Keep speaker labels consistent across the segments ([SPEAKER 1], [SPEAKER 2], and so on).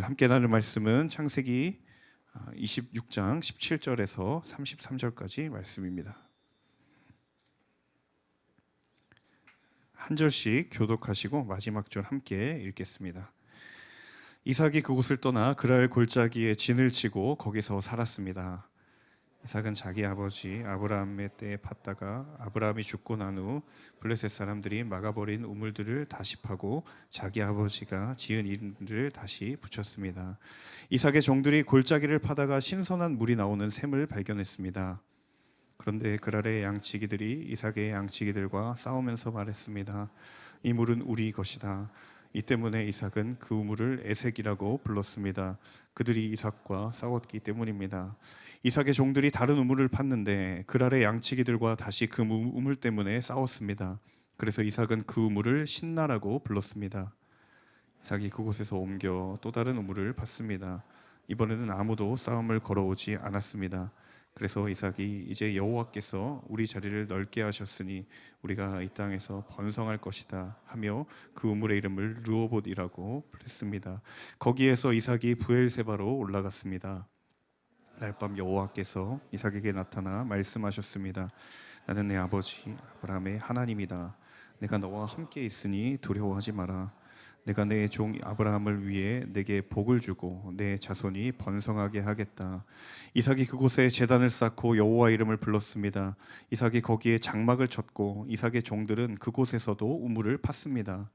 [SPEAKER 1] 함께 나눌 말씀은 창세기 26장 17절에서 33절까지 말씀입니다. 한 절씩 교독하시고 마지막 절 함께 읽겠습니다. 이삭이 그곳을 떠나 그랄 골짜기에 진을 치고 거기서 살았습니다. 이삭은 자기 아버지 아브라함의 때에 팠다가 아브라함이 죽고 난 후 블레셋 사람들이 막아버린 우물들을 다시 파고 자기 아버지가 지은 이름들을 다시 붙였습니다. 이삭의 종들이 골짜기를 파다가 신선한 물이 나오는 샘을 발견했습니다. 그런데 그랄의 양치기들이 이삭의 양치기들과 싸우면서 말했습니다. 이 물은 우리 것이다. 이 때문에 이삭은 그 우물을 에색이라고 불렀습니다. 그들이 이삭과 싸웠기 때문입니다. 이삭의 종들이 다른 우물을 팠는데 그랄의 양치기들과 다시 그 우물 때문에 싸웠습니다. 그래서 이삭은 그 우물을 신나라고 불렀습니다. 이삭이 그곳에서 옮겨 또 다른 우물을 팠습니다. 이번에는 아무도 싸움을 걸어오지 않았습니다. 그래서 이삭이 이제 여호와께서 우리 자리를 넓게 하셨으니 우리가 이 땅에서 번성할 것이다 하며 그 우물의 이름을 르호봇이라고 불렀습니다. 거기에서 이삭이 브엘세바로 올라갔습니다. 날밤 여호와께서 이삭에게 나타나 말씀하셨습니다. 나는 내 아버지 아브라함의 하나님이다. 내가 너와 함께 있으니 두려워하지 마라. 내가 내 종 아브라함을 위해 내게 복을 주고 내 자손이 번성하게 하겠다. 이삭이 그곳에 제단을 쌓고 여호와 이름을 불렀습니다. 이삭이 거기에 장막을 쳤고 이삭의 종들은 그곳에서도 우물을 팠습니다.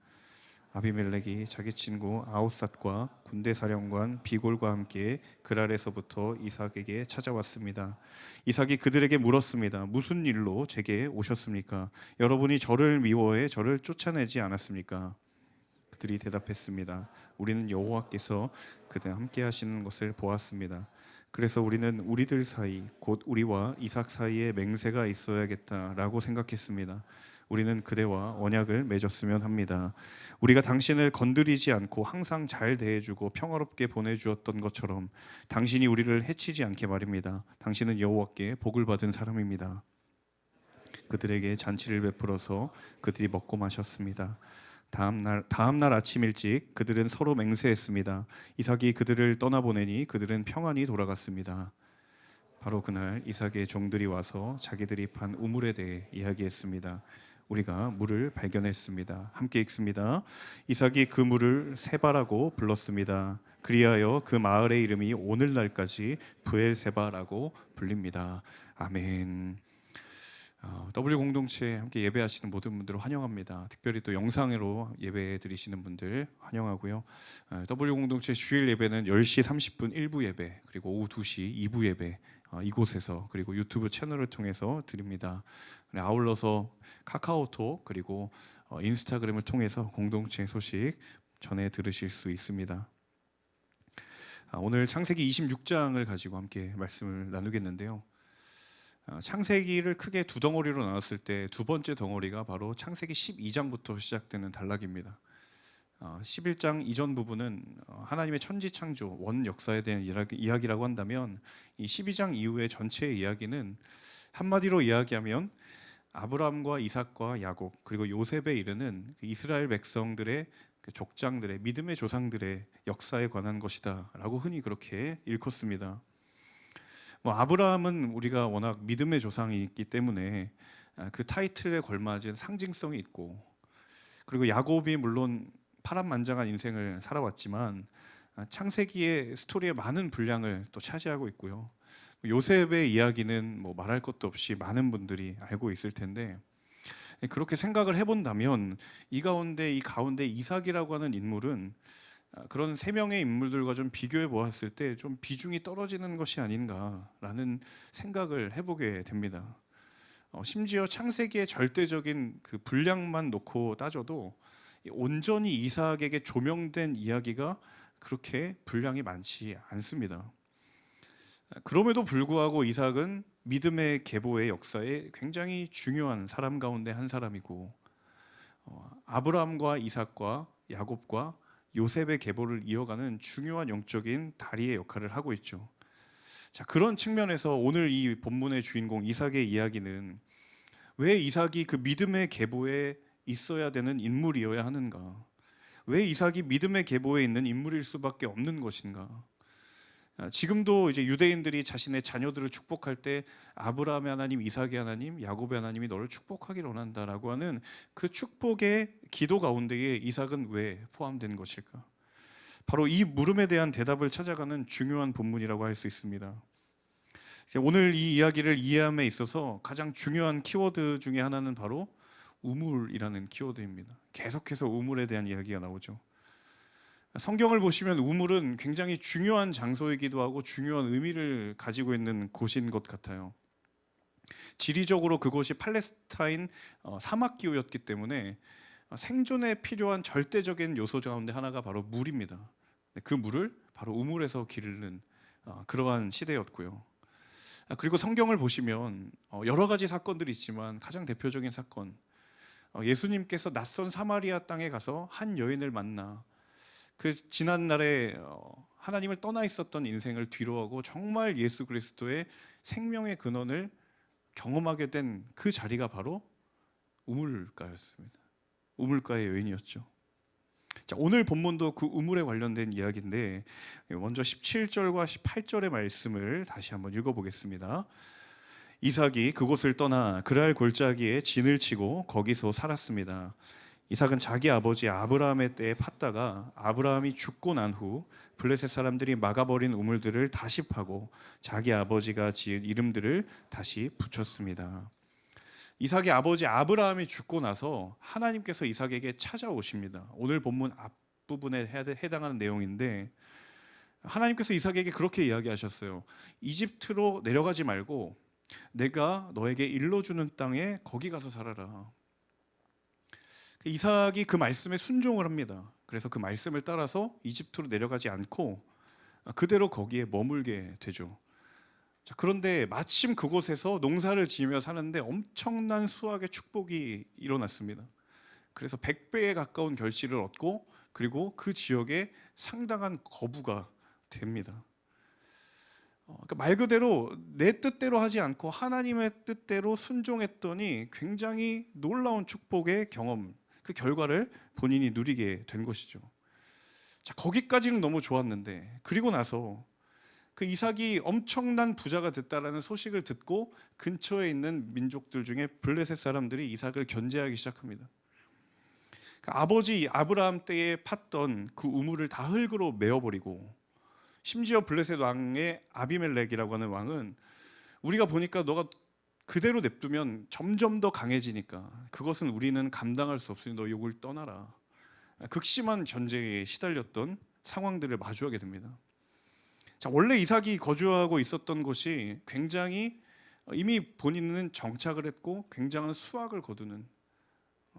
[SPEAKER 1] 아비멜렉이 자기 친구 아웃삿과 군대 사령관 비골과 함께 그랄에서부터 이삭에게 찾아왔습니다. 이삭이 그들에게 물었습니다. 무슨 일로 제게 오셨습니까? 여러분이 저를 미워해 저를 쫓아내지 않았습니까? 그들이 대답했습니다. 우리는 여호와께서 그들 함께 하시는 것을 보았습니다. 그래서 우리는 우리들 사이 곧 우리와 이삭 사이에 맹세가 있어야겠다라고 생각했습니다. 우리는 그대와 언약을 맺었으면 합니다. 우리가 당신을 건드리지 않고 항상 잘 대해주고 평화롭게 보내주었던 것처럼 당신이 우리를 해치지 않게 말입니다. 당신은 여호와께 복을 받은 사람입니다. 그들에게 잔치를 베풀어서 그들이 먹고 마셨습니다. 다음 날 아침 일찍 그들은 서로 맹세했습니다. 이삭이 그들을 떠나보내니 그들은 평안히 돌아갔습니다. 바로 그날 이삭의 종들이 와서 자기들이 판 우물에 대해 이야기했습니다. 우리가 물을 발견했습니다. 함께 읽습니다. 이삭이 그 물을 세바라고 불렀습니다. 그리하여 그 마을의 이름이 오늘날까지 브엘세바라고 불립니다. 아멘. W 공동체에 함께 예배하시는 모든 분들을 환영합니다. 특별히 또 영상으로 예배 드리시는 분들 환영하고요. W 공동체 주일 예배는 10시 30분 1부 예배, 그리고 오후 2시 2부 예배 이곳에서, 그리고 유튜브 채널을 통해서 드립니다. 아울러서 카카오톡 그리고 인스타그램을 통해서 공동체 소식 전해 들으실 수 있습니다. 오늘 창세기 26장을 가지고 함께 말씀을 나누겠는데요. 창세기를 크게 두 덩어리로 나눴을 때 두 번째 덩어리가 바로 창세기 12장부터 시작되는 단락입니다. 11장 이전 부분은 하나님의 천지창조 원 역사에 대한 이야기라고 한다면, 이 12장 이후의 전체의 이야기는 한마디로 이야기하면 아브라함과 이삭과 야곱 그리고 요셉에 이르는 이스라엘 백성들의 족장들의 믿음의 조상들의 역사에 관한 것이다 라고 흔히 그렇게 일컫습니다. 아브라함은 우리가 워낙 믿음의 조상이 있기 때문에 그 타이틀에 걸맞은 상징성이 있고, 그리고 야곱이 물론 파란만장한 인생을 살아왔지만 창세기의 스토리의 많은 분량을 또 차지하고 있고요. 요셉의 이야기는 말할 것도 없이 많은 분들이 알고 있을 텐데, 그렇게 생각을 해본다면 이 가운데 이삭이라고 하는 인물은 그런 세 명의 인물들과 좀 비교해 보았을 때 좀 비중이 떨어지는 것이 아닌가라는 생각을 해보게 됩니다. 심지어 창세기의 절대적인 그 분량만 놓고 따져도 온전히 이삭에게 조명된 이야기가 그렇게 분량이 많지 않습니다. 그럼에도 불구하고 이삭은 믿음의 계보의 역사에 굉장히 중요한 사람 가운데 한 사람이고, 아브라함과 이삭과 야곱과 요셉의 계보를 이어가는 중요한 영적인 다리의 역할을 하고 있죠. 자, 그런 측면에서 오늘 이 본문의 주인공 이삭의 이야기는 왜 이삭이 그 믿음의 계보에 있어야 되는 인물이어야 하는가? 왜 이삭이 믿음의 계보에 있는 인물일 수밖에 없는 것인가? 지금도 이제 유대인들이 자신의 자녀들을 축복할 때 아브라함의 하나님, 이삭의 하나님, 야곱의 하나님이 너를 축복하기를 원한다라고 하는 그 축복의 기도 가운데에 이삭은 왜 포함된 것일까? 바로 이 물음에 대한 대답을 찾아가는 중요한 본문이라고 할 수 있습니다. 오늘 이 이야기를 이해함에 있어서 가장 중요한 키워드 중에 하나는 바로 우물이라는 키워드입니다. 계속해서 우물에 대한 이야기가 나오죠. 성경을 보시면 우물은 굉장히 중요한 장소이기도 하고 중요한 의미를 가지고 있는 곳인 것 같아요. 지리적으로 그곳이 팔레스타인 사막 기후였기 때문에 생존에 필요한 절대적인 요소 가운데 하나가 바로 물입니다. 그 물을 바로 우물에서 기르는 그러한 시대였고요. 그리고 성경을 보시면 여러 가지 사건들이 있지만 가장 대표적인 사건, 예수님께서 낯선 사마리아 땅에 가서 한 여인을 만나 그 지난 날에 하나님을 떠나 있었던 인생을 뒤로하고 정말 예수 그리스도의 생명의 근원을 경험하게 된 그 자리가 바로 우물가였습니다. 우물가의 여인이었죠. 자, 오늘 본문도 그 우물에 관련된 이야기인데 먼저 17절과 18절의 말씀을 다시 한번 읽어보겠습니다. 이삭이 그곳을 떠나 그랄 골짜기에 진을 치고 거기서 살았습니다. 이삭은 자기 아버지 아브라함의 때에 팠다가 아브라함이 죽고 난 후 블레셋 사람들이 막아버린 우물들을 다시 파고 자기 아버지가 지은 이름들을 다시 붙였습니다. 이삭의 아버지 아브라함이 죽고 나서 하나님께서 이삭에게 찾아오십니다. 오늘 본문 앞부분에 해당하는 내용인데 하나님께서 이삭에게 그렇게 이야기하셨어요. 이집트로 내려가지 말고 내가 너에게 일러주는 땅에 거기 가서 살아라. 이삭이 그 말씀에 순종을 합니다. 그래서 그 말씀을 따라서 이집트로 내려가지 않고 그대로 거기에 머물게 되죠. 자, 그런데 마침 그곳에서 농사를 지으며 사는데 엄청난 수확의 축복이 일어났습니다. 그래서 100배에 가까운 결실을 얻고 그리고 그 지역에 상당한 거부가 됩니다. 그러니까 말 그대로 내 뜻대로 하지 않고 하나님의 뜻대로 순종했더니 굉장히 놀라운 축복의 경험, 그 결과를 본인이 누리게 된 것이죠. 자, 거기까지는 너무 좋았는데 그리고 나서 그 이삭이 엄청난 부자가 됐다라는 소식을 듣고 근처에 있는 민족들 중에 블레셋 사람들이 이삭을 견제하기 시작합니다. 그러니까 아버지 아브라함 때에 팠던 그 우물을 다 흙으로 메어버리고 심지어 블레셋 왕의 아비멜렉이라고 하는 왕은 우리가 보니까 너가 그대로 냅두면 점점 더 강해지니까 그것은 우리는 감당할 수 없으니 너 이걸 떠나라. 극심한 전쟁에 시달렸던 상황들을 마주하게 됩니다. 자, 원래 이삭이 거주하고 있었던 곳이 굉장히 이미 본인은 정착을 했고 굉장한 수확을 거두는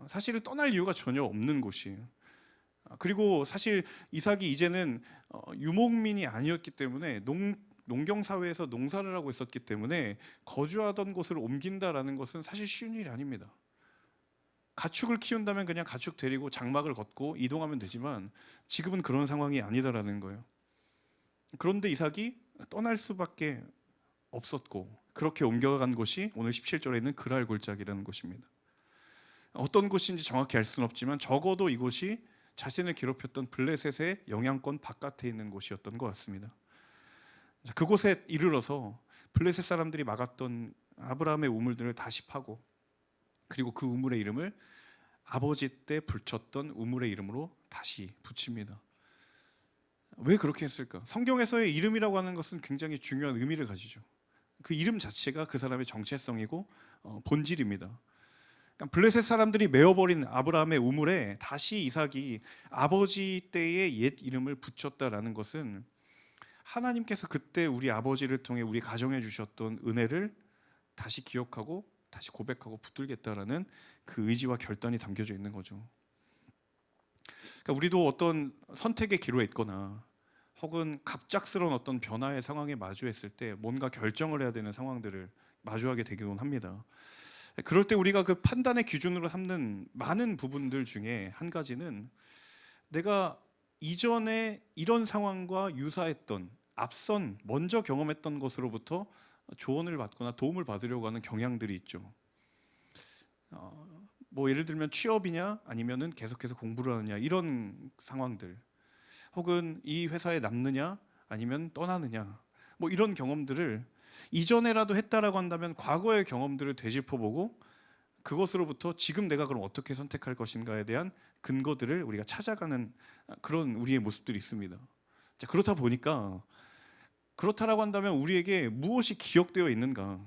[SPEAKER 1] 사실은 떠날 이유가 전혀 없는 곳이에요. 그리고 사실 이삭이 이제는 유목민이 아니었기 때문에 농경 사회에서 농사를 하고 있었기 때문에 거주하던 곳을 옮긴다라는 것은 사실 쉬운 일이 아닙니다. 가축을 키운다면 그냥 가축 데리고 장막을 걷고 이동하면 되지만 지금은 그런 상황이 아니다라는 거예요. 그런데 이삭이 떠날 수밖에 없었고 그렇게 옮겨간 곳이 오늘 17절에 있는 그랄 골짜기라는 곳입니다. 어떤 곳인지 정확히 알 수는 없지만 적어도 이곳이 자신을 괴롭혔던 블레셋의 영향권 바깥에 있는 곳이었던 것 같습니다. 그곳에 이르러서 블레셋 사람들이 막았던 아브라함의 우물들을 다시 파고 그리고 그 우물의 이름을 아버지 때 붙였던 우물의 이름으로 다시 붙입니다. 왜 그렇게 했을까? 성경에서의 이름이라고 하는 것은 굉장히 중요한 의미를 가지죠. 그 이름 자체가 그 사람의 정체성이고 본질입니다. 그러니까 블레셋 사람들이 메어버린 아브라함의 우물에 다시 이삭이 아버지 때의 옛 이름을 붙였다라는 것은 하나님께서 그때 우리 아버지를 통해 우리 가정해 주셨던 은혜를 다시 기억하고 다시 고백하고 붙들겠다라는 그 의지와 결단이 담겨져 있는 거죠. 그러니까 우리도 어떤 선택의 기로에 있거나 혹은 갑작스러운 어떤 변화의 상황에 마주했을 때 뭔가 결정을 해야 되는 상황들을 마주하게 되기도 합니다. 그럴 때 우리가 그 판단의 기준으로 삼는 많은 부분들 중에 한 가지는 내가 이전에 이런 상황과 유사했던 앞선 먼저 경험했던 것으로부터 조언을 받거나 도움을 받으려고 하는 경향들이 있죠. 뭐 예를 들면 취업이냐 아니면은 계속해서 공부를 하느냐 이런 상황들, 혹은 이 회사에 남느냐 아니면 떠나느냐, 뭐 이런 경험들을 이전에라도 했다라고 한다면 과거의 경험들을 되짚어보고 그것으로부터 지금 내가 그럼 어떻게 선택할 것인가에 대한 근거들을 우리가 찾아가는 그런 우리의 모습들이 있습니다. 자, 그렇다 보니까 그렇다라고 한다면 우리에게 무엇이 기억되어 있는가,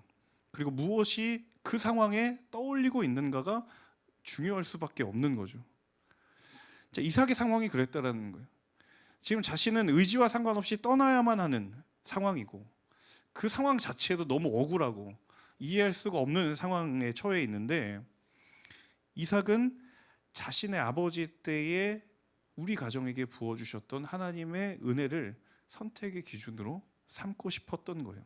[SPEAKER 1] 그리고 무엇이 그 상황에 떠올리고 있는가가 중요할 수밖에 없는 거죠. 자, 이삭의 상황이 그랬다라는 거예요. 지금 자신은 의지와 상관없이 떠나야만 하는 상황이고 그 상황 자체도 너무 억울하고 이해할 수가 없는 상황에 처해 있는데, 이삭은 자신의 아버지 때에 우리 가정에게 부어주셨던 하나님의 은혜를 선택의 기준으로 삼고 싶었던 거예요.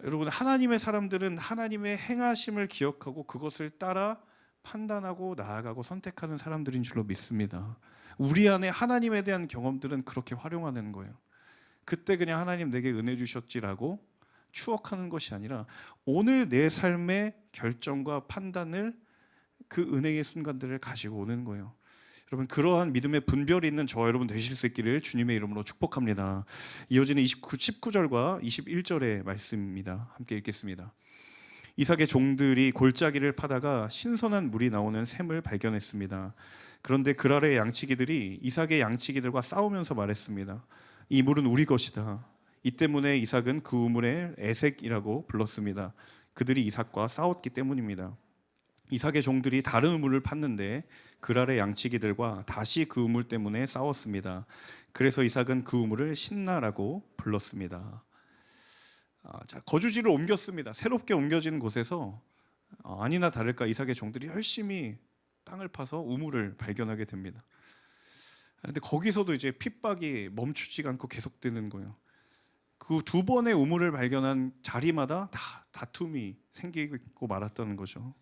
[SPEAKER 1] 여러분, 하나님의 사람들은 하나님의 행하심을 기억하고 그것을 따라 판단하고 나아가고 선택하는 사람들인 줄로 믿습니다. 우리 안에 하나님에 대한 경험들은 그렇게 활용하는 거예요. 그때 그냥 하나님 내게 은혜 주셨지라고 추억하는 것이 아니라 오늘 내 삶의 결정과 판단을 그 은혜의 순간들을 가지고 오는 거예요. 여러분, 그러한 믿음의 분별이 있는 저와 여러분 되실 수 있기를 주님의 이름으로 축복합니다. 이어지는 19절과 21절의 말씀입니다. 함께 읽겠습니다. 이삭의 종들이 골짜기를 파다가 신선한 물이 나오는 샘을 발견했습니다. 그런데 그랄의 양치기들이 이삭의 양치기들과 싸우면서 말했습니다. 이 물은 우리 것이다. 이 때문에 이삭은 그 우물에 에색이라고 불렀습니다. 그들이 이삭과 싸웠기 때문입니다. 이삭의 종들이 다른 우물을 팠는데 그랄의 양치기들과 다시 그 우물 때문에 싸웠습니다. 그래서 이삭은 그 우물을 신나라고 불렀습니다. 자, 거주지를 옮겼습니다. 새롭게 옮겨진 곳에서 아니나 다를까 이삭의 종들이 열심히 땅을 파서 우물을 발견하게 됩니다. 근데 거기서도 이제 핍박이 멈추지가 않고 계속되는 거예요. 그 두 번의 우물을 발견한 자리마다 다 다툼이 생기고 말았다는 거죠.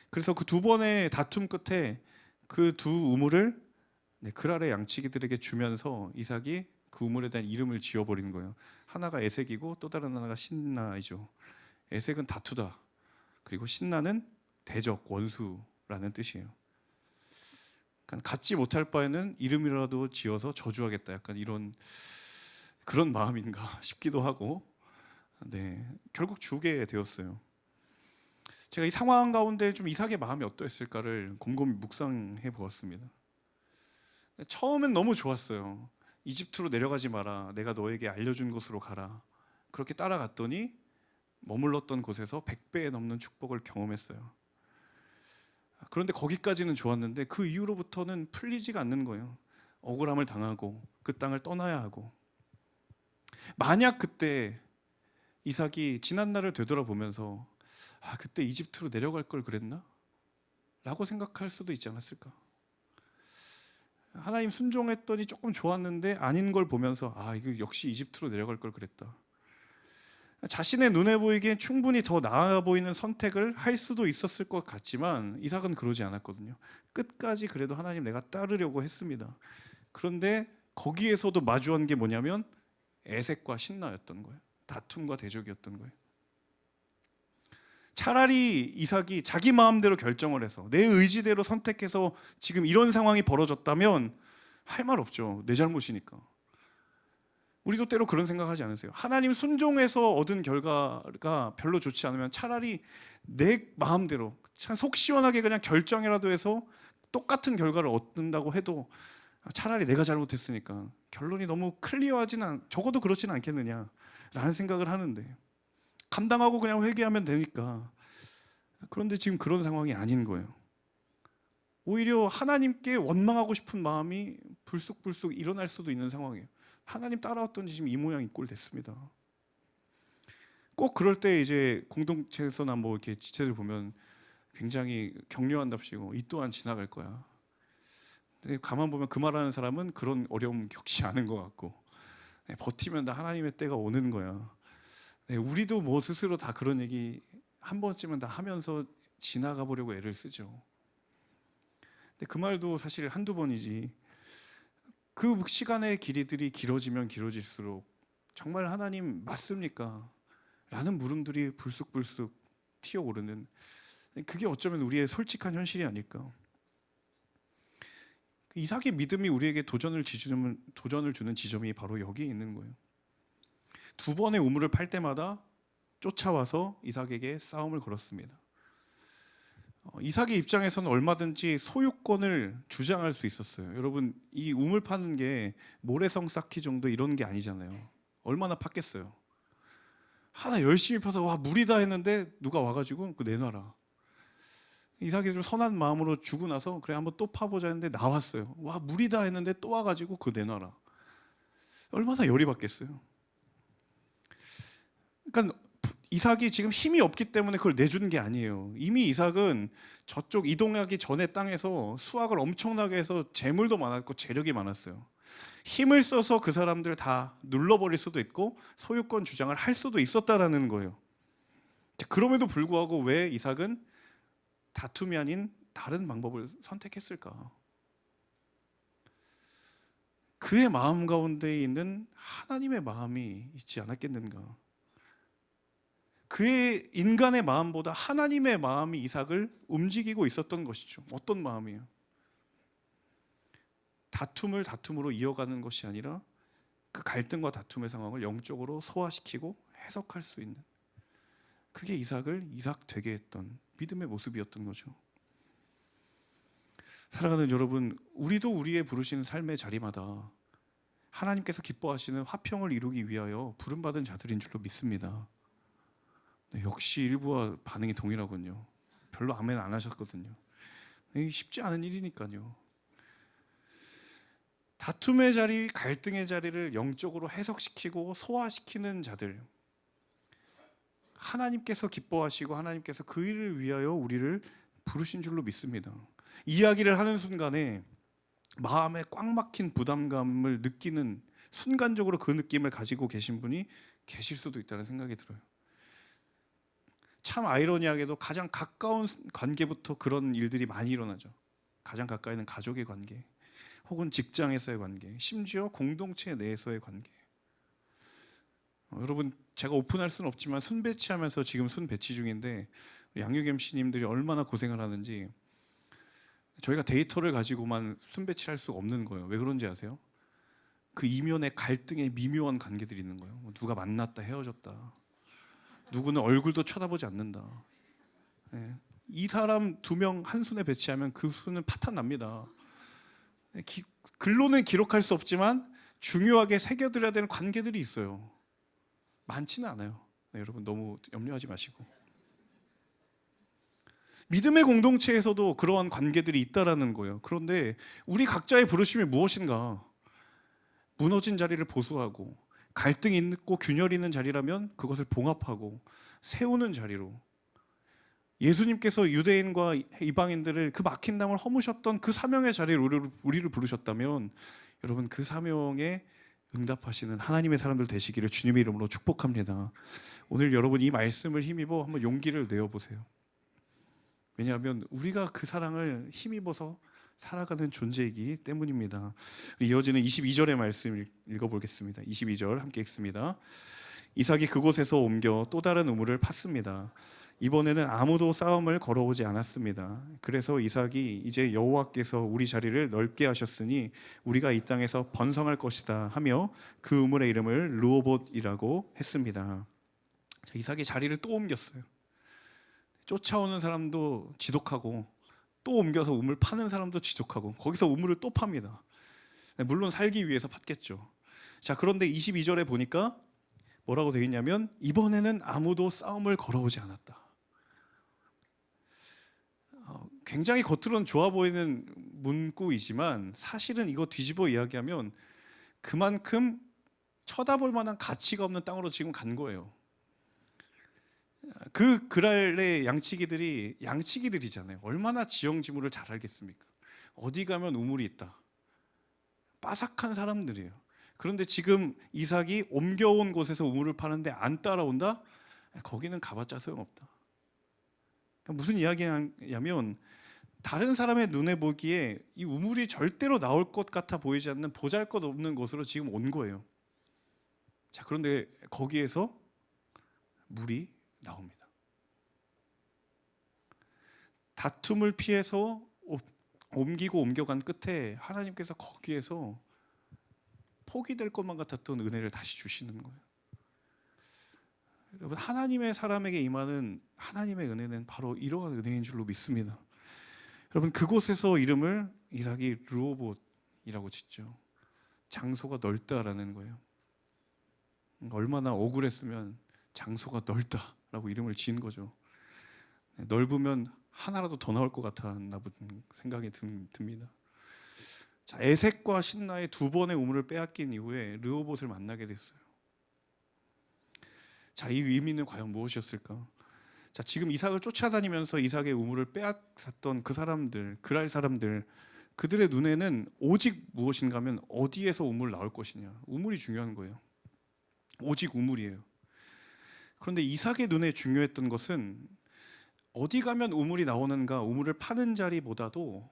[SPEAKER 1] 그래서 그 두 번의 다툼 끝에 그 두 우물을 그랄의 양치기들에게 주면서 이삭이 그 우물에 대한 이름을 지어버린 거예요. 하나가 에색이고 또 다른 하나가 신나이죠. 에색은 다투다, 그리고 신나는 대적, 원수라는 뜻이에요. 갖지 못할 바에는 이름이라도 지어서 저주하겠다, 약간 이런 그런 마음인가 싶기도 하고, 결국 주게 되었어요. 제가 이 상황 가운데 좀 이삭의 마음이 어떠했을까를 곰곰이 묵상해 보았습니다. 처음엔 너무 좋았어요. 이집트로 내려가지 마라, 내가 너에게 알려준 곳으로 가라. 그렇게 따라갔더니 머물렀던 곳에서 100배에 넘는 축복을 경험했어요. 그런데 거기까지는 좋았는데 그 이후로부터는 풀리지가 않는 거예요. 억울함을 당하고 그 땅을 떠나야 하고. 만약 그때 이삭이 지난 날을 되돌아보면서 그때 이집트로 내려갈 걸 그랬나? 라고 생각할 수도 있지 않았을까? 하나님 순종했더니 조금 좋았는데 아닌 걸 보면서 이거 역시 이집트로 내려갈 걸 그랬다. 자신의 눈에 보이기엔 충분히 더 나아 보이는 선택을 할 수도 있었을 것 같지만 이삭은 그러지 않았거든요. 끝까지 그래도 하나님 내가 따르려고 했습니다. 그런데 거기에서도 마주한 게 뭐냐면 에색과 신나였던 거예요. 다툼과 대적이었던 거예요. 차라리 이삭이 자기 마음대로 결정을 해서 내 의지대로 선택해서 지금 이런 상황이 벌어졌다면 할 말 없죠. 내 잘못이니까. 우리도 때로 그런 생각하지 않으세요? 하나님 순종해서 얻은 결과가 별로 좋지 않으면 차라리 내 마음대로 속 시원하게 그냥 결정이라도 해서 똑같은 결과를 얻는다고 해도 차라리 내가 잘못했으니까 결론이 너무 적어도 그렇지는 않겠느냐라는 생각을 하는데, 감당하고 그냥 회개하면 되니까. 그런데 지금 그런 상황이 아닌 거예요. 오히려 하나님께 원망하고 싶은 마음이 불쑥불쑥 일어날 수도 있는 상황이에요. 하나님 따라왔더니 지금 이 모양 이 꼴 됐습니다. 꼭 그럴 때 이제 공동체에서나 뭐 이렇게 지체들 보면 굉장히 격려한답시고 이 또한 지나갈 거야. 근데 가만 보면 그 말하는 사람은 그런 어려움 겪지 않은 것 같고, 버티면 다 하나님의 때가 오는 거야. 우리도 뭐 스스로 다 그런 얘기 한 번쯤은 다 하면서 지나가 보려고 애를 쓰죠. 근데 그 말도 사실 한두 번이지, 그 시간의 길이들이 길어지면 길어질수록 정말 하나님 맞습니까? 라는 물음들이 불쑥불쑥 튀어오르는 그게 어쩌면 우리의 솔직한 현실이 아닐까. 이삭의 믿음이 우리에게 도전을 주는 지점이 바로 여기에 있는 거예요. 두 번의 우물을 팔 때마다 쫓아와서 이삭에게 싸움을 걸었습니다. 이삭의 입장에서는 얼마든지 소유권을 주장할 수 있었어요. 여러분, 이 우물 파는 게 모래성 쌓기 정도 이런 게 아니잖아요. 얼마나 팠겠어요. 하나 열심히 파서 와 물이다 했는데 누가 와가지고 그거 내놔라. 이삭이 좀 선한 마음으로 주고 나서 그래 한번 또 파보자 했는데 나왔어요. 와 물이다 했는데 또 와가지고 그거 내놔라. 얼마나 열이 받겠어요. 그러니까 이삭이 지금 힘이 없기 때문에 그걸 내주는 게 아니에요. 이미 이삭은 저쪽 이동하기 전에 땅에서 수확을 엄청나게 해서 재물도 많았고 재력이 많았어요. 힘을 써서 그 사람들 다 눌러버릴 수도 있고 소유권 주장을 할 수도 있었다라는 거예요. 그럼에도 불구하고 왜 이삭은 다툼이 아닌 다른 방법을 선택했을까? 그의 마음 가운데 있는 하나님의 마음이 있지 않았겠는가? 그의 인간의 마음보다 하나님의 마음이 이삭을 움직이고 있었던 것이죠. 어떤 마음이에요? 다툼을 다툼으로 이어가는 것이 아니라 그 갈등과 다툼의 상황을 영적으로 소화시키고 해석할 수 있는, 그게 이삭을 이삭 되게 했던 믿음의 모습이었던 거죠. 사랑하는 여러분, 우리도 우리의 부르시는 삶의 자리마다 하나님께서 기뻐하시는 화평을 이루기 위하여 부름받은 자들인 줄로 믿습니다. 네, 역시 일부와 반응이 동일하군요. 별로 아멘 안 하셨거든요. 이게 쉽지 않은 일이니까요. 다툼의 자리, 갈등의 자리를 영적으로 해석시키고 소화시키는 자들, 하나님께서 기뻐하시고 하나님께서 그 일을 위하여 우리를 부르신 줄로 믿습니다. 이야기를 하는 순간에 마음에 꽉 막힌 부담감을 느끼는, 순간적으로 그 느낌을 가지고 계신 분이 계실 수도 있다는 생각이 들어요. 참 아이러니하게도 가장 가까운 관계부터 그런 일들이 많이 일어나죠. 가장 가까이 있는 가족의 관계, 혹은 직장에서의 관계, 심지어 공동체 내에서의 관계. 여러분, 제가 오픈할 수는 없지만 순 배치하면서 지금 순 배치 중인데 양육 MC님들이 얼마나 고생을 하는지, 저희가 데이터를 가지고만 순 배치를 할 수가 없는 거예요. 왜 그런지 아세요? 그 이면에 갈등의 미묘한 관계들이 있는 거예요. 누가 만났다 헤어졌다, 누구는 얼굴도 쳐다보지 않는다. 이 사람 두 명 한 순에 배치하면 그 수는 파탄 납니다. 글로는 기록할 수 없지만 중요하게 새겨드려야 되는 관계들이 있어요. 많지는 않아요. 네, 여러분 너무 염려하지 마시고. 믿음의 공동체에서도 그러한 관계들이 있다라는 거예요. 그런데 우리 각자의 부르심이 무엇인가? 무너진 자리를 보수하고, 갈등이 있고 균열이 있는 자리라면 그것을 봉합하고 세우는 자리로, 예수님께서 유대인과 이방인들을 그 막힌 담을 허무셨던 그 사명의 자리에 우리를 부르셨다면, 여러분 그 사명에 응답하시는 하나님의 사람들 되시기를 주님의 이름으로 축복합니다. 오늘 여러분 이 말씀을 힘입어 한번 용기를 내어보세요. 왜냐하면 우리가 그 사랑을 힘입어서 살아가는 존재이기 때문입니다. 이어지는 22절의 말씀 읽어보겠습니다. 22절 함께 읽습니다. 이삭이 그곳에서 옮겨 또 다른 우물을 팠습니다. 이번에는 아무도 싸움을 걸어오지 않았습니다. 그래서 이삭이 이제 여호와께서 우리 자리를 넓게 하셨으니 우리가 이 땅에서 번성할 것이다 하며 그 우물의 이름을 르호봇이라고 했습니다. 이삭이 자리를 또 옮겼어요. 쫓아오는 사람도 지독하고, 또 옮겨서 우물 파는 사람도 지독하고, 거기서 우물을 또 팝니다. 물론 살기 위해서 팠겠죠. 자, 그런데 22절에 보니까 뭐라고 되어 있냐면, 이번에는 아무도 싸움을 걸어오지 않았다. 굉장히 겉으로는 좋아 보이는 문구이지만 사실은 이거 뒤집어 이야기하면 그만큼 쳐다볼 만한 가치가 없는 땅으로 지금 간 거예요. 그 그랄의 양치기들이잖아요. 얼마나 지형지물을 잘 알겠습니까? 어디 가면 우물이 있다. 빠삭한 사람들이에요. 그런데 지금 이삭이 옮겨온 곳에서 우물을 파는데 안 따라온다? 거기는 가봤자 소용없다. 그러니까 무슨 이야기냐면, 다른 사람의 눈에 보기에 이 우물이 절대로 나올 것 같아 보이지 않는 보잘것없는 곳으로 지금 온 거예요. 자, 그런데 거기에서 물이 나옵니다. 다툼을 피해서 옮기고 옮겨간 끝에 하나님께서 거기에서 포기될 것만 같았던 은혜를 다시 주시는 거예요. 여러분, 하나님의 사람에게 임하는 하나님의 은혜는 바로 이러한 은혜인 줄로 믿습니다. 여러분, 그곳에서 이름을 이삭이 르호봇이라고 짓죠. 장소가 넓다라는 거예요. 얼마나 억울했으면 장소가 넓다라고 이름을 지은 거죠. 넓으면 하나라도 더 나올 것 같았나 보는 생각이 듭니다. 자, 에색과 신나의 두 번의 우물을 빼앗긴 이후에 르호봇을 만나게 됐어요. 자, 이 의미는 과연 무엇이었을까? 자, 지금 이삭을 쫓아다니면서 이삭의 우물을 빼앗았던 그 사람들, 그랄 사람들, 그들의 눈에는 오직 무엇인가 하면 어디에서 우물 나올 것이냐, 우물이 중요한 거예요. 오직 우물이에요. 그런데 이삭의 눈에 중요했던 것은 어디 가면 우물이 나오는가, 우물을 파는 자리보다도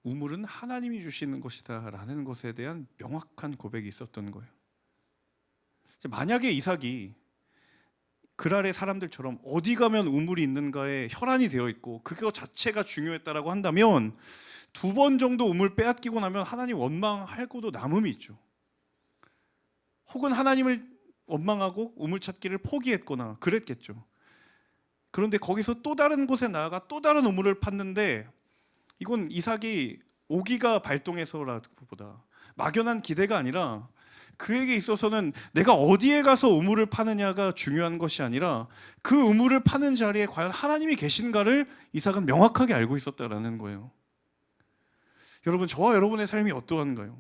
[SPEAKER 1] 우물은 하나님이 주시는 것이다 라는 것에 대한 명확한 고백이 있었던 거예요. 만약에 이삭이 그랄의 사람들처럼 어디 가면 우물이 있는가에 혈안이 되어 있고 그거 자체가 중요했다라고 한다면 두 번 정도 우물 빼앗기고 나면 하나님 원망할 것도 남음이 있죠. 혹은 하나님을 원망하고 우물 찾기를 포기했거나 그랬겠죠. 그런데 거기서 또 다른 곳에 나아가 또 다른 우물을 팠는데 이건 이삭이 오기가 발동해서라기보다 막연한 기대가 아니라 그에게 있어서는 내가 어디에 가서 우물을 파느냐가 중요한 것이 아니라 그 우물을 파는 자리에 과연 하나님이 계신가를 이삭은 명확하게 알고 있었다라는 거예요. 여러분, 저와 여러분의 삶이 어떠한가요?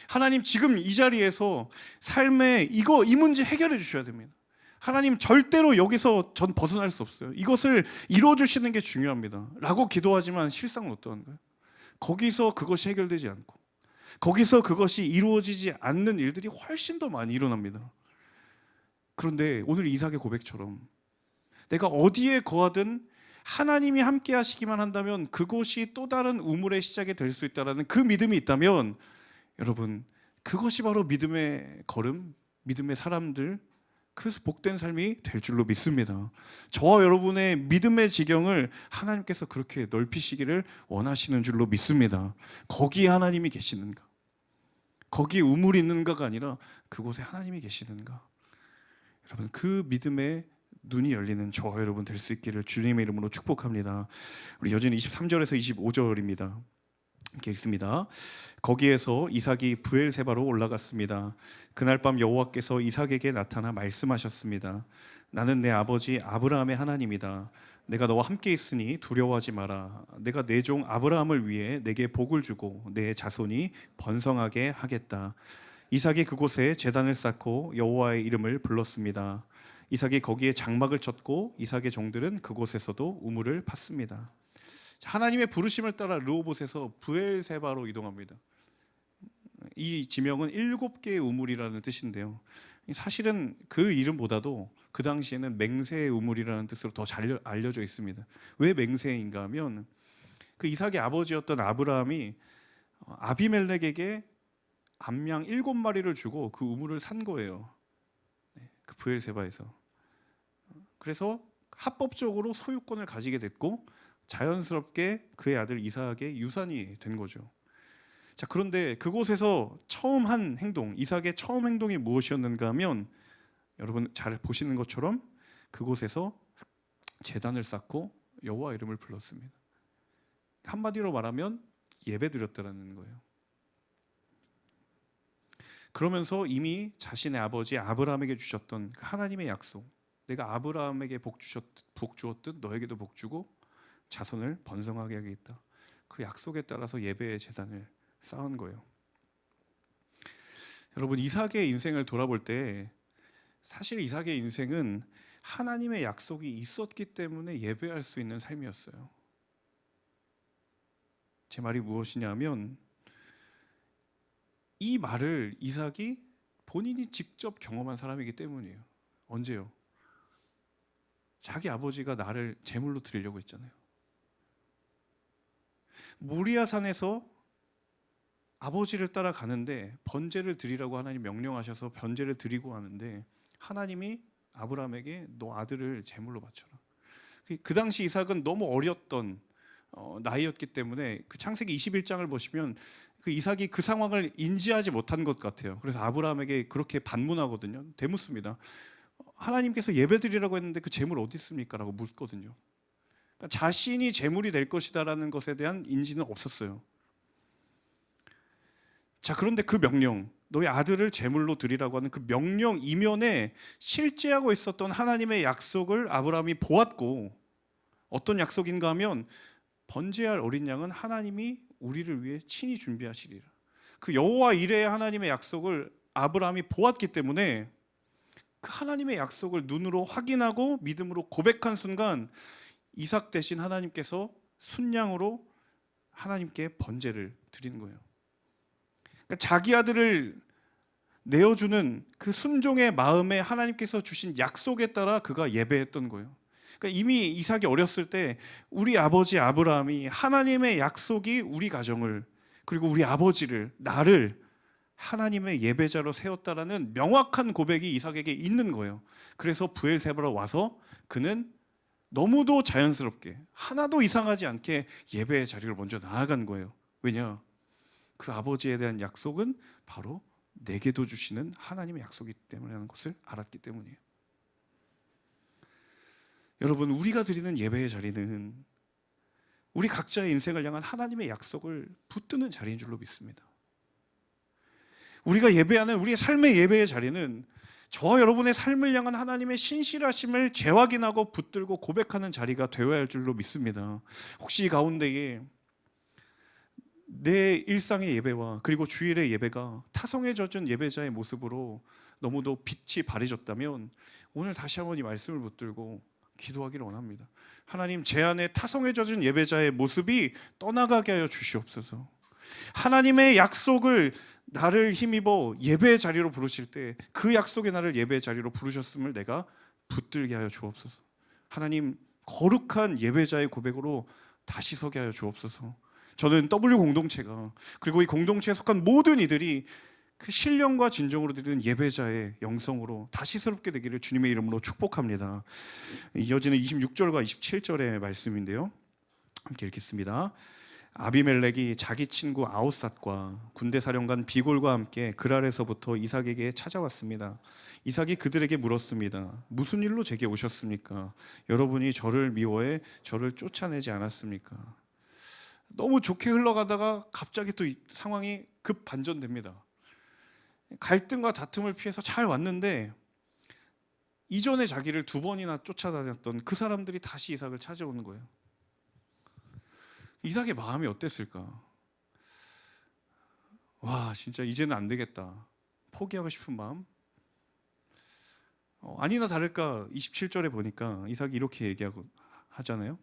[SPEAKER 1] 하나님, 지금 이 자리에서 삶에 이 문제 해결해 주셔야 됩니다. 하나님, 절대로 여기서 전 벗어날 수 없어요. 이것을 이루어주시는 게 중요합니다 라고 기도하지만 실상은 어떠한가요? 거기서 그것이 해결되지 않고 거기서 그것이 이루어지지 않는 일들이 훨씬 더 많이 일어납니다. 그런데 오늘 이삭의 고백처럼 내가 어디에 거하든 하나님이 함께 하시기만 한다면 그곳이 또 다른 우물의 시작이 될 수 있다는 그 믿음이 있다면 여러분, 그것이 바로 믿음의 걸음, 믿음의 사람들, 그 복된 삶이 될 줄로 믿습니다. 저와 여러분의 믿음의 지경을 하나님께서 그렇게 넓히시기를 원하시는 줄로 믿습니다. 거기에 하나님이 계시는가? 거기에 우물이 있는가가 아니라 그곳에 하나님이 계시는가? 여러분, 그 믿음의 눈이 열리는 저와 여러분 될 수 있기를 주님의 이름으로 축복합니다. 우리 여전히 23절에서 25절입니다. 이렇게 읽습니다. 거기에서 이삭이 브엘세바로 올라갔습니다. 그날 밤 여호와께서 이삭에게 나타나 말씀하셨습니다. 나는 내 아버지 아브라함의 하나님이다. 내가 너와 함께 있으니 두려워하지 마라. 내가 내 종 아브라함을 위해 내게 복을 주고 내 자손이 번성하게 하겠다. 이삭이 그곳에 제단을 쌓고 여호와의 이름을 불렀습니다. 이삭이 거기에 장막을 쳤고 이삭의 종들은 그곳에서도 우물을 팠습니다. 하나님의 부르심을 따라 르호봇에서 브엘세바로 이동합니다. 이 지명은 7개의 우물이라는 뜻인데요. 사실은 그 이름보다도 그 당시에는 맹세의 우물이라는 뜻으로 더 잘 알려져 있습니다. 왜 맹세인가 하면 그 이삭의 아버지였던 아브라함이 아비멜렉에게 암양 7마리를 주고 그 우물을 산 거예요. 그 브엘세바에서. 그래서 합법적으로 소유권을 가지게 됐고 자연스럽게 그의 아들 이삭의 유산이 된 거죠. 자, 그런데 그곳에서 처음 한 행동, 이삭의 처음 행동이 무엇이었는가 하면 여러분 잘 보시는 것처럼 그곳에서 제단을 쌓고 여호와 이름을 불렀습니다. 한마디로 말하면 예배드렸다라는 거예요. 그러면서 이미 자신의 아버지 아브라함에게 주셨던 하나님의 약속, 내가 아브라함에게 복 주었듯 너에게도 복 주고 자손을 번성하게 하겠다, 그 약속에 따라서 예배의 제단을 쌓은 거예요. 여러분, 이삭의 인생을 돌아볼 때 사실 이삭의 인생은 하나님의 약속이 있었기 때문에 예배할 수 있는 삶이었어요. 제 말이 무엇이냐면 이 말을 이삭이 본인이 직접 경험한 사람이기 때문이에요. 언제요? 자기 아버지가 나를 제물로 드리려고 했잖아요. 모리아산에서 아버지를 따라가는데 번제를 드리라고 하나님 명령하셔서 번제를 드리고 하는데 하나님이 아브라함에게 너 아들을 제물로 바쳐라. 그 당시 이삭은 너무 어렸던 나이였기 때문에 그 창세기 21장을 보시면 그 이삭이 그 상황을 인지하지 못한 것 같아요. 그래서 아브라함에게 그렇게 반문하거든요. 되묻습니다. 하나님께서 예배드리라고 했는데 그 재물 어디 있습니까? 라고 묻거든요. 그러니까 자신이 재물이 될 것이다라는 것에 대한 인지는 없었어요. 자, 그런데 그 명령, 너희 아들을 제물로 드리라고 하는 그 명령 이면에 실제하고 있었던 하나님의 약속을 아브라함이 보았고, 어떤 약속인가 하면 번제할 어린 양은 하나님이 우리를 위해 친히 준비하시리라. 그 여호와 이레의 하나님의 약속을 아브라함이 보았기 때문에 그 하나님의 약속을 눈으로 확인하고 믿음으로 고백한 순간 이삭 대신 하나님께서 순양으로 하나님께 번제를 드리는 거예요. 그러니까 자기 아들을 내어주는 그 순종의 마음에 하나님께서 주신 약속에 따라 그가 예배했던 거예요. 그러니까 이미 이삭이 어렸을 때 우리 아버지 아브라함이 하나님의 약속이 우리 가정을, 그리고 우리 아버지를, 나를 하나님의 예배자로 세웠다라는 명확한 고백이 이삭에게 있는 거예요. 그래서 브엘세바로 와서 그는 너무도 자연스럽게 하나도 이상하지 않게 예배의 자리를 먼저 나아간 거예요. 왜냐? 그 아버지에 대한 약속은 바로 내게도 주시는 하나님의 약속이기 때문이라는 것을 알았기 때문이에요. 여러분, 우리가 드리는 예배의 자리는 우리 각자의 인생을 향한 하나님의 약속을 붙드는 자리인 줄로 믿습니다. 우리가 예배하는 우리의 삶의 예배의 자리는 저와 여러분의 삶을 향한 하나님의 신실하심을 재확인하고 붙들고 고백하는 자리가 되어야 할 줄로 믿습니다. 혹시 이 가운데에 내 일상의 예배와 그리고 주일의 예배가 타성에 젖은 예배자의 모습으로 너무도 빛이 바래졌다면 오늘 다시 한번 이 말씀을 붙들고 기도하기를 원합니다. 하나님, 제 안에 타성에 젖은 예배자의 모습이 떠나가게 하여 주시옵소서. 하나님의 약속을 나를 힘입어 예배의 자리로 부르실 때 그 약속의 나를 예배의 자리로 부르셨음을 내가 붙들게 하여 주옵소서. 하나님, 거룩한 예배자의 고백으로 다시 서게 하여 주옵소서. 저는 W 공동체가, 그리고 이 공동체에 속한 모든 이들이 그 신령과 진정으로 드리는 예배자의 영성으로 다시 새롭게 되기를 주님의 이름으로 축복합니다. 이어지는 26절과 27절의 말씀인데요, 함께 읽겠습니다. 아비멜렉이 자기 친구 아웃삿과 군대 사령관 비골과 함께 그랄에서부터 이삭에게 찾아왔습니다. 이삭이 그들에게 물었습니다. 무슨 일로 제게 오셨습니까? 여러분이 저를 미워해 저를 쫓아내지 않았습니까? 너무 좋게 흘러가다가 갑자기 또 상황이 급 반전됩니다. 갈등과 다툼을 피해서 잘 왔는데 이전에 자기를 2번이나 쫓아다녔던 그 사람들이 다시 이삭을 찾아오는 거예요. 이삭의 마음이 어땠을까? 와, 진짜 이제는 안 되겠다. 포기하고 싶은 마음? 아니나 다를까 27절에 보니까 이삭이 이렇게 얘기하고 하잖아요.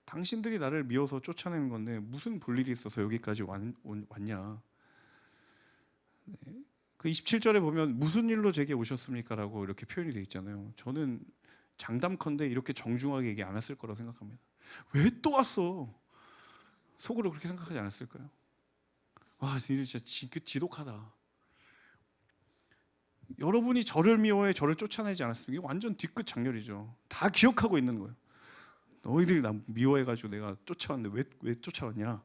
[SPEAKER 1] 당신들이 나를 미워서 쫓아내는 건데 무슨 볼일이 있어서 여기까지 왔냐? 그 27절에 보면 무슨 일로 제게 오셨습니까? 라고 이렇게 표현이 되어 있잖아요. 저는 장담컨대 이렇게 정중하게 얘기 안 했을 거라고 생각합니다. 왜 또 왔어? 속으로 그렇게 생각하지 않았을까요? 와, 진짜 지독하다. 여러분이 저를 미워해 저를 쫓아내지 않았습니까? 이거 완전 뒤끝 장렬이죠. 다 기억하고 있는 거예요. 너희들이 나 미워해가지고 내가 쫓아왔는데 왜 쫓아왔냐?